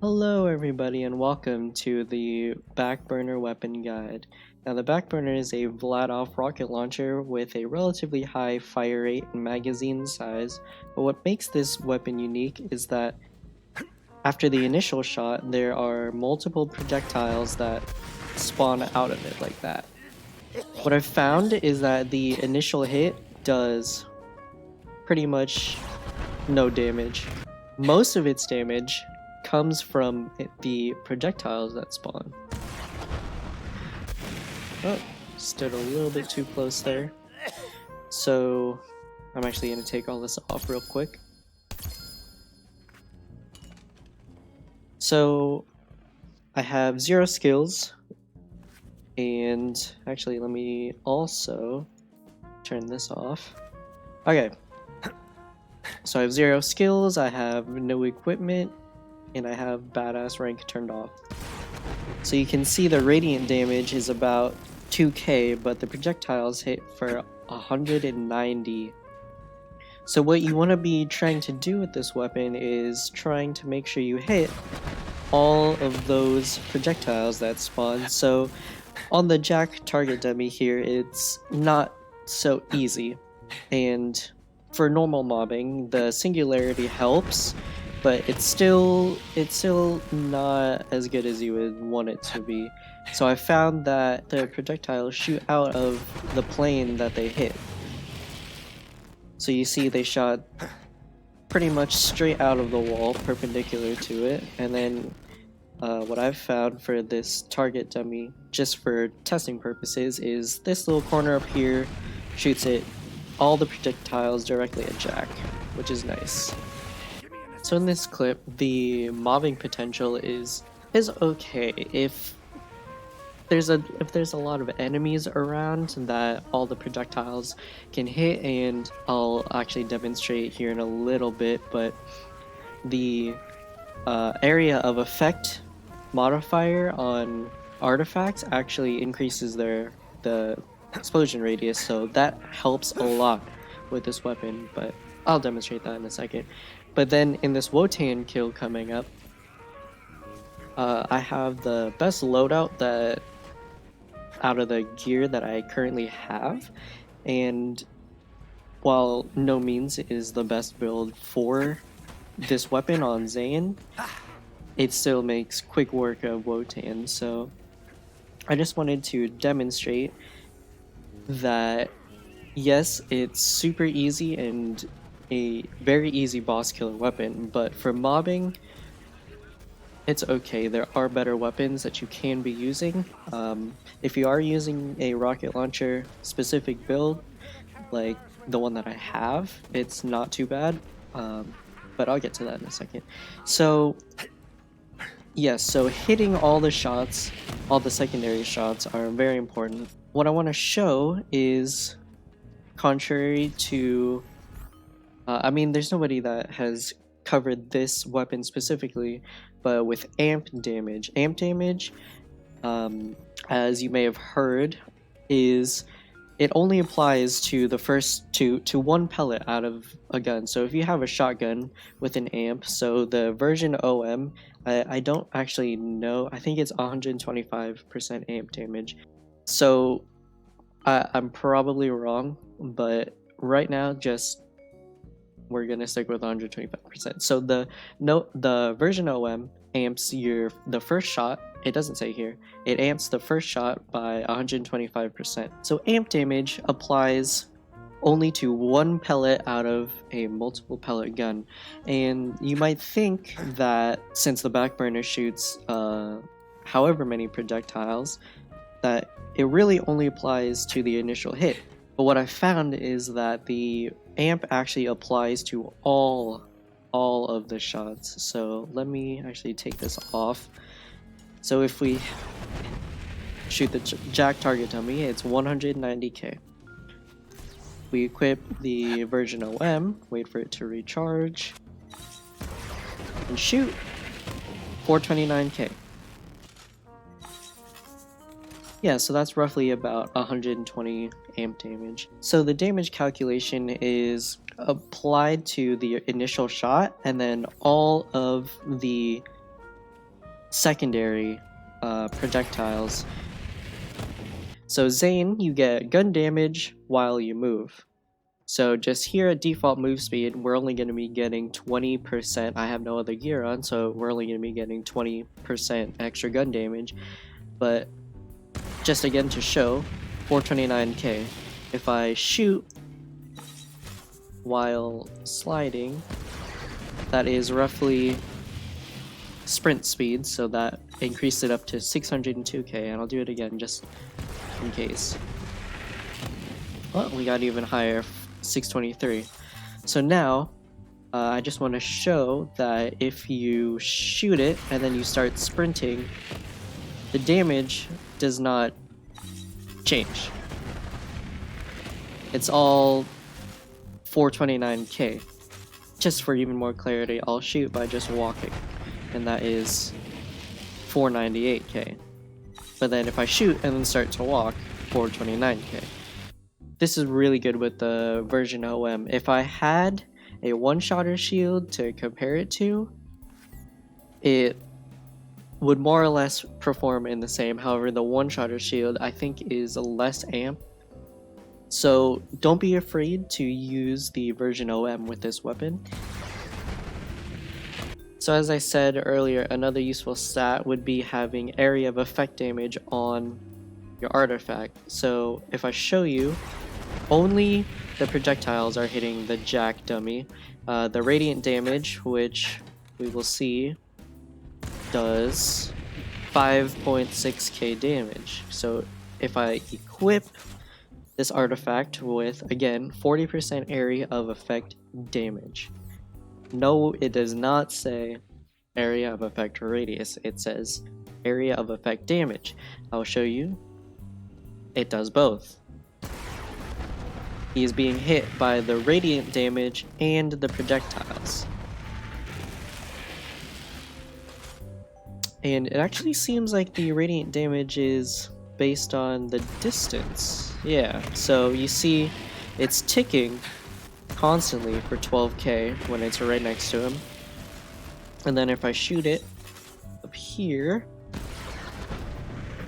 Hello everybody and welcome to the Backburner weapon guide. Now the Backburner is a Vladoff rocket launcher with a relatively high fire rate and magazine size, but what makes this weapon unique is that after the initial shot there are multiple projectiles that spawn out of it like that. What I've found is that the initial hit does pretty much no damage. Most of its damage comes from the projectiles that spawn. Oh, stood a little bit too close there. So I'm actually going to take all this off real quick. So I have 0 skills, and actually let me also turn this off. Okay, so I have 0 skills, I have no equipment, and I have badass rank turned off. So you can see the radiant damage is about 2k, but the projectiles hit for 190. So what you want to be trying to do with this weapon is trying to make sure you hit all of those projectiles that spawn. So on the Jack target dummy here, it's not so easy, and for normal mobbing the singularity helps, but it's still not as good as you would want it to be. So I found that the projectiles shoot out of the plane that they hit. So you see they shot pretty much straight out of the wall, perpendicular to it, and then what I've found for this target dummy, just for testing purposes, is this little corner up here shoots it all the projectiles directly at Jack, which is nice. So in this clip, the mobbing potential is okay if there's a lot of enemies around that all the projectiles can hit, and I'll actually demonstrate here in a little bit, but the area of effect modifier on artifacts actually increases the explosion radius, so that helps a lot with this weapon, but I'll demonstrate that in a second. But then in this Wotan kill coming up, I have the best loadout that out of the gear that I currently have, and while no means is the best build for this weapon on Zayn, it still makes quick work of Wotan. So I just wanted to demonstrate that yes, it's super easy and a very easy boss killer weapon, but for mobbing it's okay. There are better weapons that you can be using. If you are using a rocket launcher specific build like the one that I have, it's not too bad, but I'll get to that in a second. So yes, so hitting all the shots, all the secondary shots are very important. What I want to show is, contrary to, I mean, there's nobody that has covered this weapon specifically, but with amp damage. Amp damage, as you may have heard, is it only applies to the first to one pellet out of a gun. So if you have a shotgun with an amp, so the version OM, I don't actually know, I think it's 125% amp damage. So I'm probably wrong, but right now just we're gonna stick with 125%. So the version OM amps the first shot. It doesn't say here. It amps the first shot by 125%. So amp damage applies only to one pellet out of a multiple pellet gun, and you might think that since the Backburner shoots however many projectiles, that it really only applies to the initial hit. But what I found is that the amp actually applies to all of the shots. So let me actually take this off. So if we shoot the Jack target dummy, it's 190k. We equip the version OM, wait for it to recharge, and shoot, 429k. Yeah, so that's roughly about 120 amp damage. So the damage calculation is applied to the initial shot, and then all of the secondary projectiles. So Zane, you get gun damage while you move. So just here at default move speed, we're only going to be getting 20%. I have no other gear on, so we're only going to be getting 20% extra gun damage. But just again to show, 429k. If I shoot while sliding, that is roughly sprint speed, so that increased it up to 602k, and I'll do it again just in case. Well, we got even higher, 623. So now, I just want to show that if you shoot it and then you start sprinting, the damage does not change. It's all 429k. Just for even more clarity, I'll shoot by just walking, and that is 498k. But then if I shoot and then start to walk, 429k. This is really good with the version OM. If I had a one-shotter shield to compare it to, it would more or less perform in the same. However, the one-shotter shield I think is less amp. So don't be afraid to use the version OM with this weapon. So as I said earlier, another useful stat would be having area of effect damage on your artifact. So if I show you, only the projectiles are hitting the Jack dummy. The radiant damage, which we will see, does 5.6k damage. So if I equip this artifact with, again, 40% area of effect damage. No, it does not say area of effect radius. It says area of effect damage. I'll show you. It does both. He is being hit by the radiant damage and the projectiles. And it actually seems like the radiant damage is based on the distance. Yeah, so you see it's ticking constantly for 12k when it's right next to him. And then if I shoot it up here,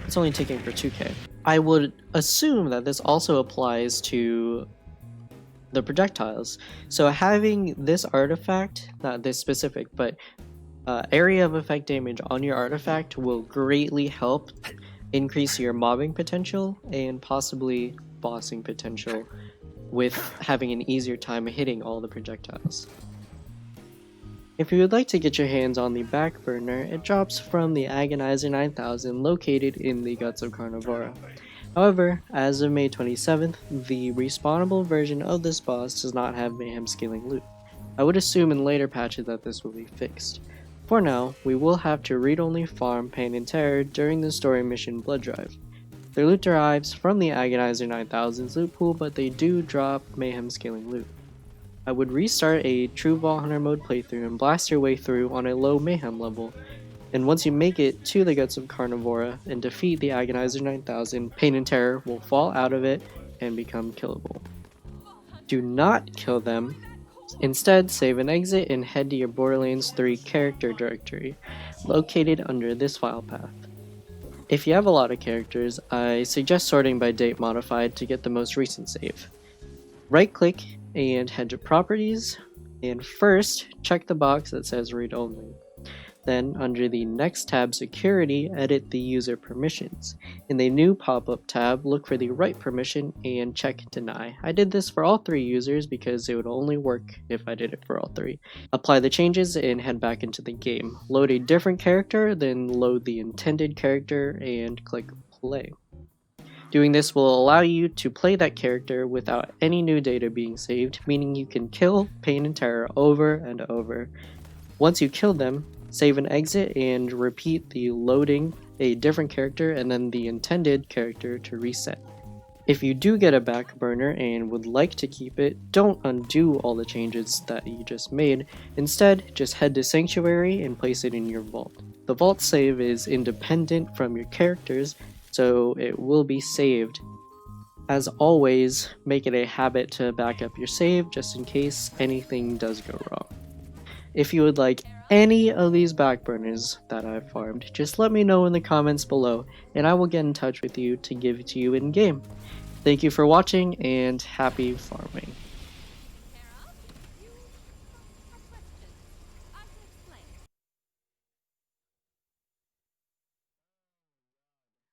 it's only ticking for 2k. I would assume that this also applies to the projectiles. So having this artifact, not this specific, but area of effect damage on your artifact will greatly help increase your mobbing potential and possibly bossing potential with having an easier time hitting all the projectiles. If you would like to get your hands on the Backburner, it drops from the Agonizer 9000 located in the Guts of Carnivora. However, as of May 27th, the respawnable version of this boss does not have mayhem scaling loot. I would assume in later patches that this will be fixed. For now, we will have to read-only farm Pain and Terror during the story mission Blood Drive. Their loot derives from the Agonizer 9000's loot pool, but they do drop mayhem scaling loot. I would restart a true Vault Hunter mode playthrough and blast your way through on a low mayhem level, and once you make it to the Guts of Carnivora and defeat the Agonizer 9000, Pain and Terror will fall out of it and become killable. Do not kill them. Instead, save and exit and head to your Borderlands 3 character directory, located under this file path. If you have a lot of characters, I suggest sorting by date modified to get the most recent save. Right click and head to Properties, and first check the box that says Read Only. Then, under the next tab, Security, edit the user permissions. In the new pop-up tab, look for the right permission and check Deny. I did this for all 3 users because it would only work if I did it for all 3. Apply the changes and head back into the game. Load a different character, then load the intended character and click Play. Doing this will allow you to play that character without any new data being saved, meaning you can kill Pain and Terror over and over. Once you kill them, save and exit and repeat the loading a different character and then the intended character to reset. If you do get a Backburner and would like to keep it, don't undo all the changes that you just made. Instead, just head to Sanctuary and place it in your vault. The vault save is independent from your characters, so it will be saved. As always, make it a habit to back up your save just in case anything does go wrong. If you would like any of these backburners that I've farmed, just let me know in the comments below, and I will get in touch with you to give it to you in game. Thank you for watching, and happy farming.